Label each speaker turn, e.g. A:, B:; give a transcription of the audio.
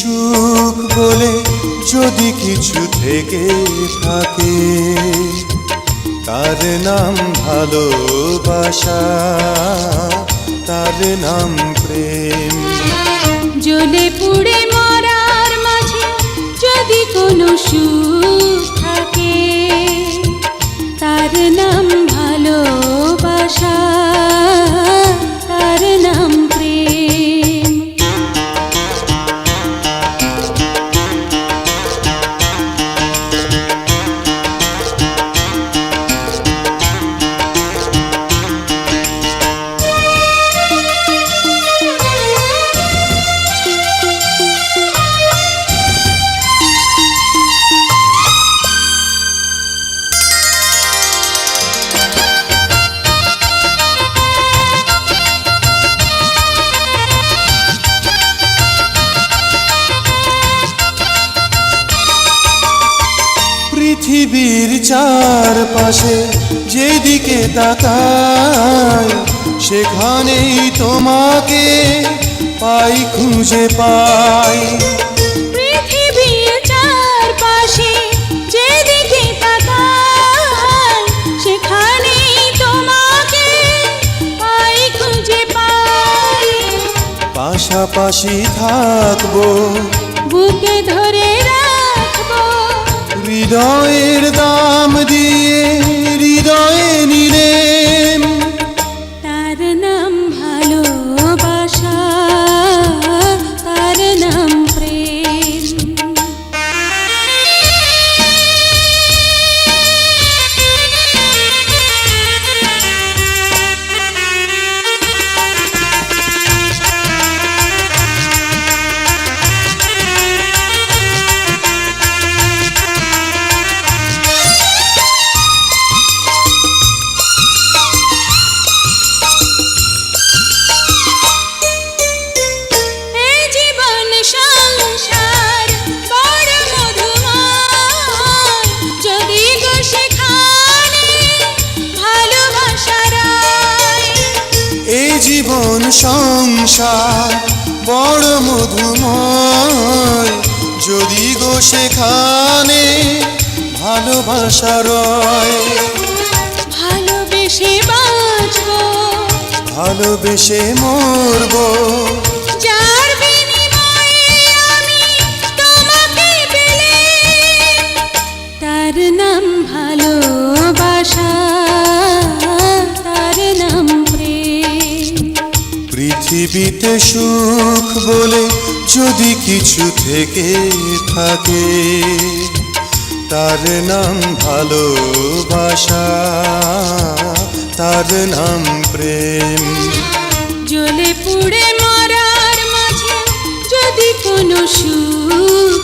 A: সুখ বলে যদি কিছু থেকে থাকে, তার নাম ভালোবাসা, তার নাম প্রেম।
B: জ্বলে পুড়ে মরার মাঝে যদি কোনো সুখ থাকে, তার নাম ভালোবাসা, তার নাম প্রেম।
A: পৃথিবীর চারপাশে যেদিকে তাকাই, সেখানেই তোমাকে পাই, খুঁজে পাই।
B: পৃথিবীর চারপাশে যেদিকে তাকাই, সেখানেই তোমাকে পাই, খুঁজে পাই।
A: পাশাপাশি থাকবো,
B: বুকে ধরে রাখবো,
A: হৃদয়ের দাম দিয়ে হৃদয়ে নিলেম।
B: তার নাম ভালোবাসা, তার নাম প্রেম।
A: জীবন সংসার বড় মধুময়, যদি গো সেখানে ভালোবাসা রয়।
B: ভালোবেসে বাঁচবো,
A: ভালোবেসে মরবো,
B: যার বিনিময়ে আমি তোমাকে পেলে, তার নাম ভালোবাসা, তার নাম প্রেম।
A: পৃথিবীতে সুখ বলে যদি কিছু থেকে থাকে, তার নাম ভালোবাসা, তার নাম প্রেম।
B: জ্বলে পুড়ে মরার মাঝে যদি কোনো সুখ